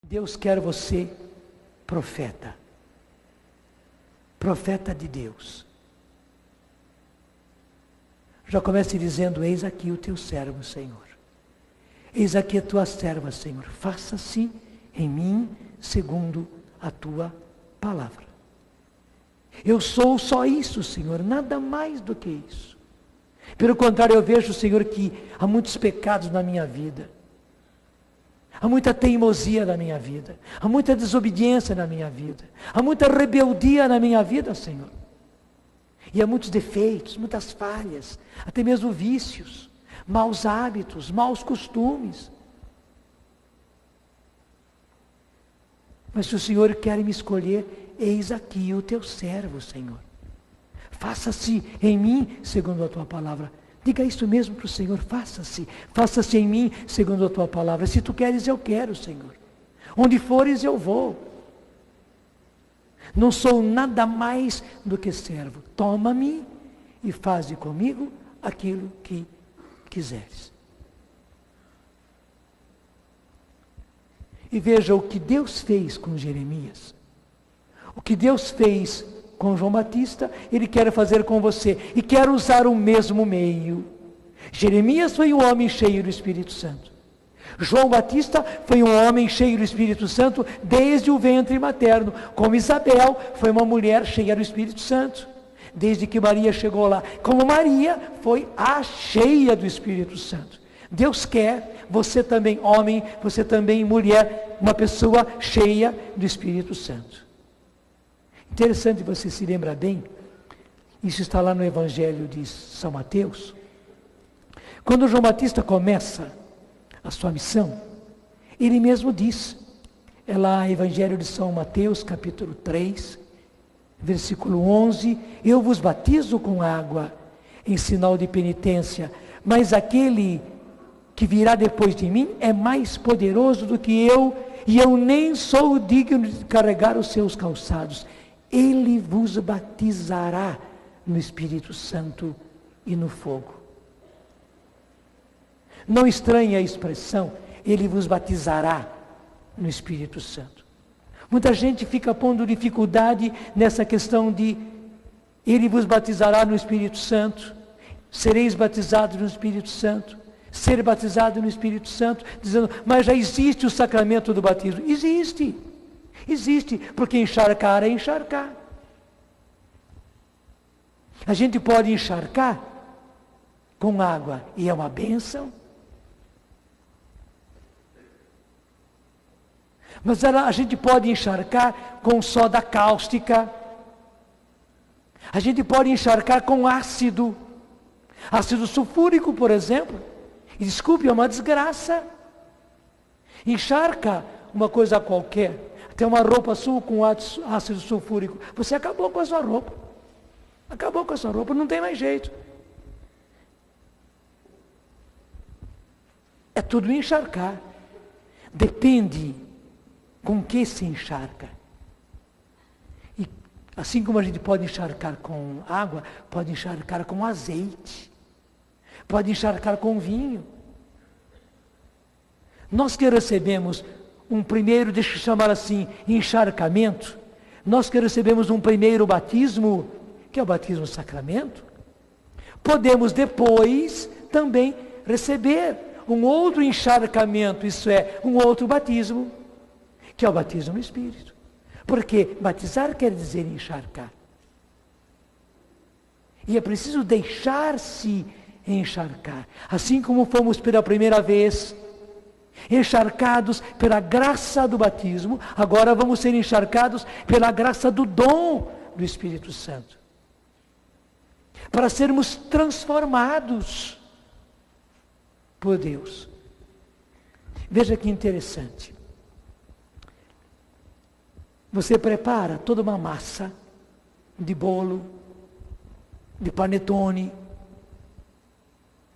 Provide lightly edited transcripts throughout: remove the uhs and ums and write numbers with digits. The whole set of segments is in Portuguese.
Deus quer você profeta. Profeta de Deus. Já comece dizendo: eis aqui o teu servo, Senhor. Eis aqui a tua serva, Senhor. Faça-se em mim segundo a tua palavra. Eu sou só isso, Senhor, nada mais do que isso. Pelo contrário, eu vejo, Senhor, que há muitos pecados na minha vida. Há muita teimosia na minha vida. Há muita desobediência na minha vida. Há muita rebeldia na minha vida, Senhor. E há muitos defeitos, muitas falhas, até mesmo vícios, maus hábitos, maus costumes. Mas se o Senhor quer me escolher, eis aqui o teu servo, Senhor. Faça-se em mim segundo a tua palavra. Diga isso mesmo para o Senhor: faça-se em mim segundo a tua palavra. Se tu queres, eu quero, Senhor. Onde fores, eu vou. Não sou nada mais do que servo. Toma-me e faze comigo aquilo que quiseres. E veja o que Deus fez com Jeremias. O que Deus fez com João Batista, Ele quer fazer com você. E quer usar o mesmo meio. Jeremias foi um homem cheio do Espírito Santo. João Batista foi um homem cheio do Espírito Santo desde o ventre materno. Como Isabel foi uma mulher cheia do Espírito Santo, desde que Maria chegou lá. Como Maria foi a cheia do Espírito Santo. Deus quer você também, homem, você também, mulher, uma pessoa cheia do Espírito Santo. Interessante, você se lembra bem, isso está lá no Evangelho de São Mateus. Quando João Batista começa a sua missão, ele mesmo diz, é lá Evangelho de São Mateus, capítulo 3, versículo 11, eu vos batizo com água em sinal de penitência, mas aquele que virá depois de mim é mais poderoso do que eu, e eu nem sou digno de carregar os seus calçados. Ele vos batizará no Espírito Santo e no fogo. Não estranhe a expressão, ele vos batizará no Espírito Santo. Muita gente fica pondo dificuldade nessa questão de ele vos batizará no Espírito Santo, sereis batizados no Espírito Santo, ser batizado no Espírito Santo, dizendo, mas já existe o sacramento do batismo. Existe, porque encharcar é encharcar. A gente pode encharcar com água e é uma bênção. Mas a gente pode encharcar com soda cáustica. A gente pode encharcar com ácido sulfúrico, por exemplo. E desculpe, é uma desgraça. Encharca uma coisa qualquer, até uma roupa sua com ácido sulfúrico, você acabou com a sua roupa. Não tem mais jeito. É tudo encharcar. Depende com que se encharca. E assim como a gente pode encharcar com água, pode encharcar com azeite, pode encharcar com vinho. Nós que recebemos um primeiro, deixa eu chamar assim, encharcamento, nós que recebemos um primeiro batismo, que é o batismo sacramento, podemos depois também receber um outro encharcamento, isso é, um outro batismo, que é o batismo no Espírito. Porque batizar quer dizer encharcar. E é preciso deixar-se encharcar. Assim como fomos pela primeira vez encharcados pela graça do batismo, agora vamos ser encharcados pela graça do dom do Espírito Santo. Para sermos transformados por Deus. Veja que interessante. Você prepara toda uma massa de bolo, de panetone,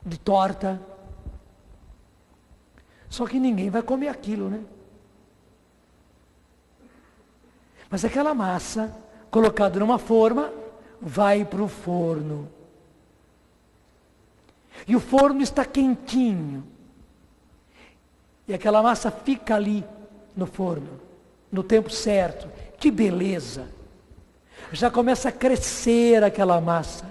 de torta. Só que ninguém vai comer aquilo, né? Mas aquela massa, colocada numa forma, vai para o forno. E o forno está quentinho. E aquela massa fica ali, no forno, no tempo certo. Que beleza! Já começa a crescer aquela massa.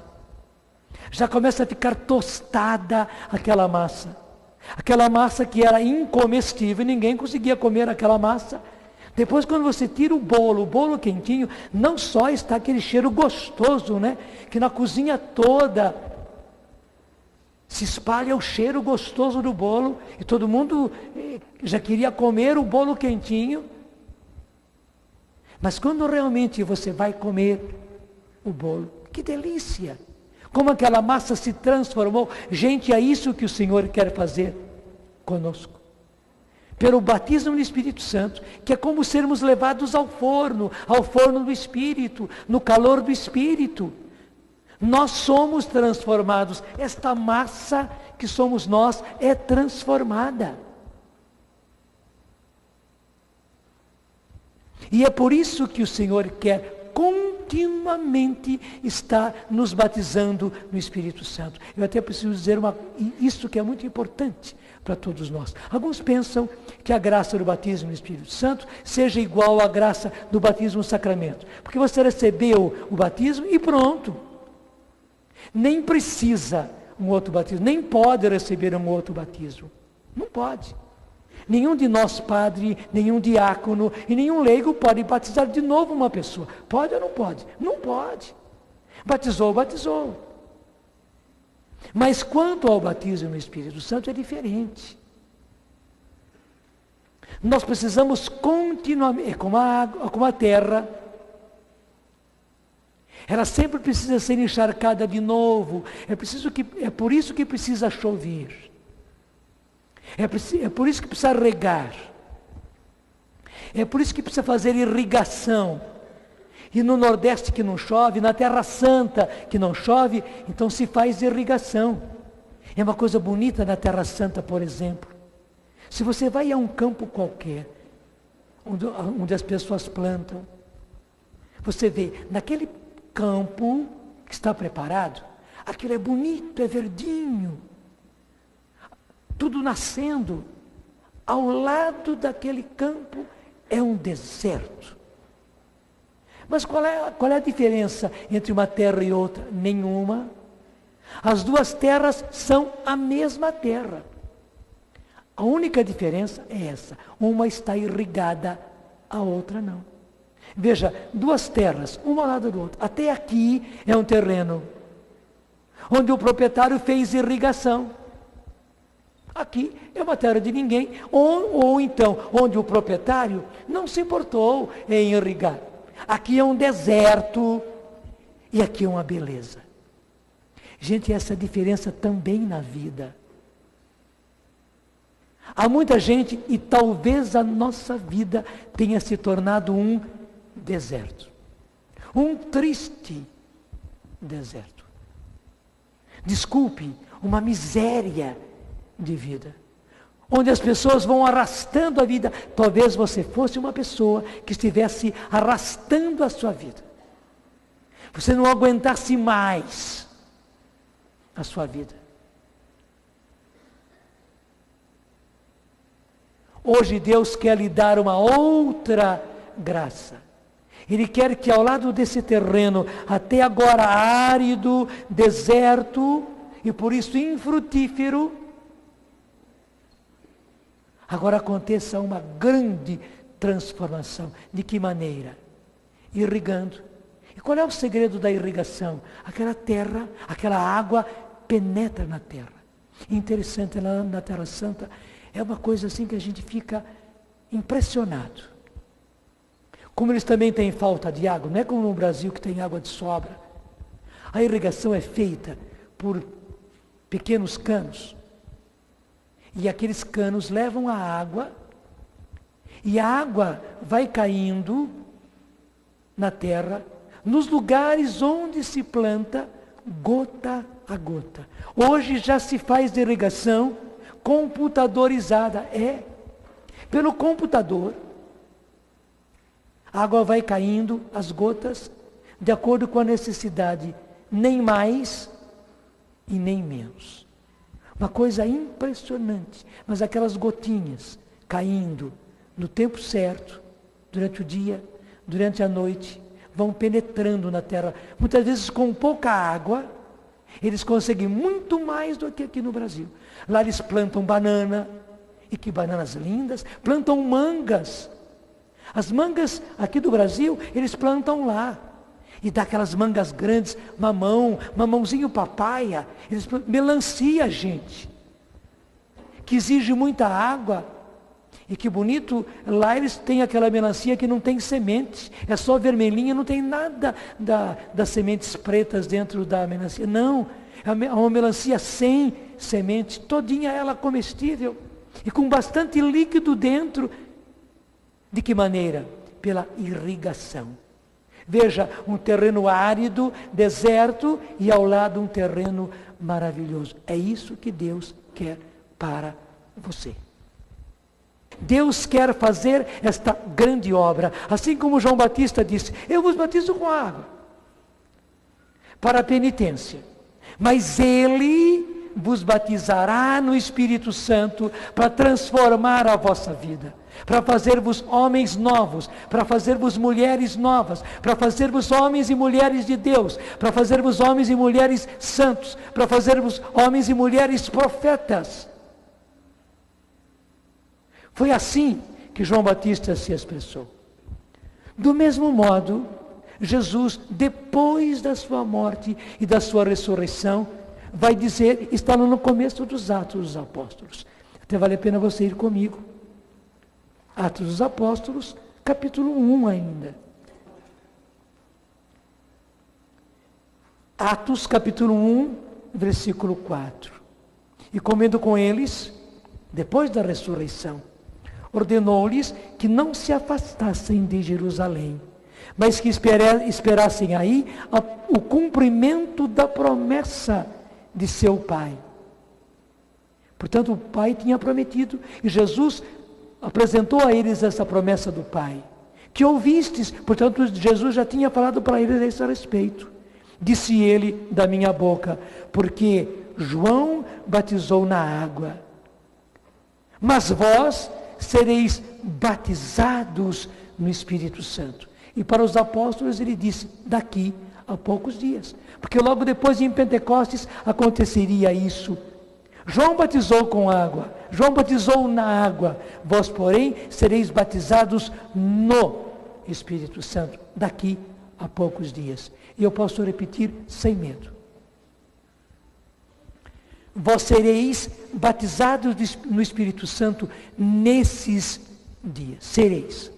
Já começa a ficar tostada aquela massa. Aquela massa que era incomestível, ninguém conseguia comer aquela massa. Depois, quando você tira o bolo quentinho, não só está aquele cheiro gostoso, né? Que na cozinha toda se espalha o cheiro gostoso do bolo, e todo mundo já queria comer o bolo quentinho. Mas quando realmente você vai comer o bolo, que delícia! Como aquela massa se transformou. Gente, é isso que o Senhor quer fazer conosco. Pelo batismo no Espírito Santo, que é como sermos levados ao forno do Espírito, no calor do Espírito. Nós somos transformados. Esta massa que somos nós é transformada. E é por isso que o Senhor quer continuamente estar nos batizando no Espírito Santo. Eu até preciso dizer isso que é muito importante para todos nós. Alguns pensam que a graça do batismo no Espírito Santo seja igual à graça do batismo no sacramento. Porque você recebeu o batismo e pronto. Nem precisa um outro batismo, nem pode receber um outro batismo. Não pode. Nenhum de nós, padre, nenhum diácono e nenhum leigo pode batizar de novo uma pessoa. Pode ou não pode? Não pode. Batizou. Mas quanto ao batismo no Espírito Santo é diferente. Nós precisamos continuamente, é como a terra. Ela sempre precisa ser encharcada de novo. É por isso que precisa chover. É por isso que precisa regar. É por isso que precisa fazer irrigação. E no Nordeste que não chove, na Terra Santa que não chove, então se faz irrigação. É uma coisa bonita na Terra Santa, por exemplo. Se você vai a um campo qualquer, onde as pessoas plantam, você vê, naquele campo que está preparado, aquilo é bonito, é verdinho. Tudo nascendo. Ao lado daquele campo é um deserto. Mas qual é a diferença entre uma terra e outra? Nenhuma. As duas terras são a mesma terra. A única diferença é essa. Uma está irrigada, a outra não. Veja, duas terras, uma ao lado do outro. Até aqui é um terreno onde o proprietário fez irrigação. Aqui é uma terra de ninguém, ou então, onde o proprietário não se importou em irrigar. Aqui é um deserto e aqui é uma beleza. Gente, essa diferença também na vida. Há muita gente, e talvez a nossa vida tenha se tornado um deserto. Um triste deserto. Desculpe, uma miséria de vida, onde as pessoas vão arrastando a vida. Talvez você fosse uma pessoa que estivesse arrastando a sua vida, você não aguentasse mais a sua vida. Hoje Deus quer lhe dar uma outra graça. Ele quer que ao lado desse terreno, até agora árido, deserto, e por isso infrutífero, agora aconteça uma grande transformação. De que maneira? Irrigando. E qual é o segredo da irrigação? Aquela terra, aquela água penetra na terra. Interessante, lá na Terra Santa, é uma coisa assim que a gente fica impressionado. Como eles também têm falta de água, não é como no Brasil que tem água de sobra. A irrigação é feita por pequenos canos. E aqueles canos levam a água, e a água vai caindo na terra, nos lugares onde se planta, gota a gota. Hoje já se faz irrigação computadorizada, pelo computador. A água vai caindo, as gotas, de acordo com a necessidade, nem mais e nem menos. Uma coisa impressionante, mas aquelas gotinhas caindo no tempo certo, durante o dia, durante a noite, vão penetrando na terra. Muitas vezes com pouca água, eles conseguem muito mais do que aqui no Brasil. Lá eles plantam banana, e que bananas lindas, plantam mangas. As mangas aqui do Brasil, eles plantam lá. E dá aquelas mangas grandes, mamãozinho papaya, melancia, gente, que exige muita água. E que bonito, lá eles têm aquela melancia que não tem sementes, é só vermelhinha, não tem nada das sementes pretas dentro da melancia. Não, é uma melancia sem semente, todinha ela comestível, e com bastante líquido dentro. De que maneira? Pela irrigação. Veja, um terreno árido, deserto, e ao lado um terreno maravilhoso. É isso que Deus quer para você. Deus quer fazer esta grande obra, assim como João Batista disse: eu vos batizo com água para a penitência, mas Ele vos batizará no Espírito Santo para transformar a vossa vida, para fazer-vos homens novos, para fazer-vos mulheres novas, para fazer-vos homens e mulheres de Deus, para fazer-vos homens e mulheres santos, para fazer-vos homens e mulheres profetas. Foi assim que João Batista se expressou. Do mesmo modo, Jesus, depois da sua morte e da sua ressurreição, vai dizer, está no começo dos Atos dos Apóstolos. Até vale a pena você ir comigo. Atos dos Apóstolos, capítulo 1 ainda. Atos, capítulo 1, versículo 4. E comendo com eles, depois da ressurreição, ordenou-lhes que não se afastassem de Jerusalém, mas que esperassem aí o cumprimento da promessa de seu Pai. Portanto, o Pai tinha prometido, e Jesus apresentou a eles essa promessa do Pai, que ouvistes. Portanto, Jesus já tinha falado para eles a esse respeito. Disse ele da minha boca, porque João batizou na água, mas vós sereis batizados no Espírito Santo. E para os apóstolos ele disse, daqui a poucos dias, porque logo depois em Pentecostes aconteceria isso. João batizou com água, João batizou na água, vós porém sereis batizados no Espírito Santo, daqui a poucos dias. E eu posso repetir sem medo. Vós sereis batizados no Espírito Santo nesses dias. Sereis.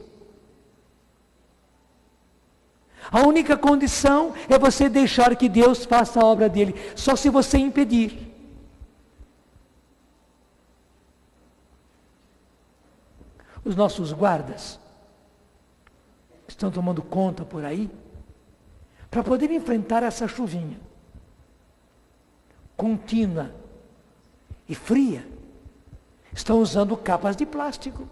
A única condição é você deixar que Deus faça a obra dele. Só se você impedir. Os nossos guardas estão tomando conta por aí para poder enfrentar essa chuvinha contínua e fria. Estão usando capas de plástico.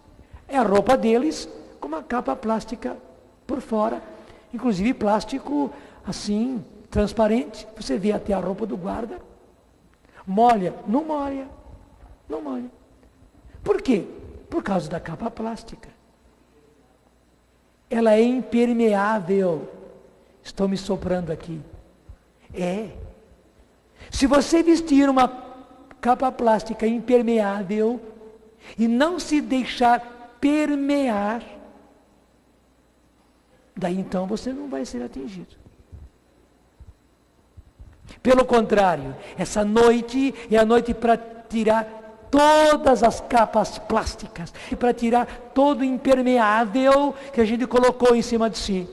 É a roupa deles com uma capa plástica por fora. Inclusive plástico assim, transparente. Você vê até a roupa do guarda. Molha, não molha. Não molha. Por quê? Por causa da capa plástica. Ela é impermeável. Estou me soprando aqui. É. Se você vestir uma capa plástica impermeável e não se deixar permear, daí então você não vai ser atingido. Pelo contrário, essa noite é a noite para tirar todas as capas plásticas e para tirar todo o impermeável que a gente colocou em cima de si.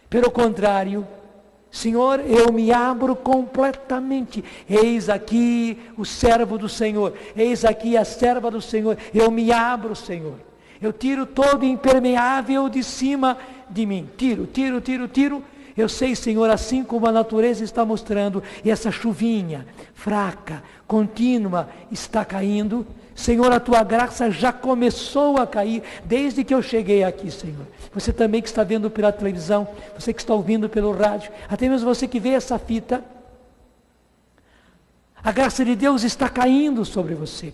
Pelo contrário, Senhor, eu me abro completamente. Eis aqui o servo do Senhor. Eis aqui a serva do Senhor. Eu me abro, Senhor. Eu tiro todo impermeável de cima de mim. Tiro. Eu sei, Senhor, assim como a natureza está mostrando, e essa chuvinha fraca, contínua, está caindo. Senhor, a tua graça já começou a cair desde que eu cheguei aqui, Senhor. Você também que está vendo pela televisão, você que está ouvindo pelo rádio, até mesmo você que vê essa fita, a graça de Deus está caindo sobre você.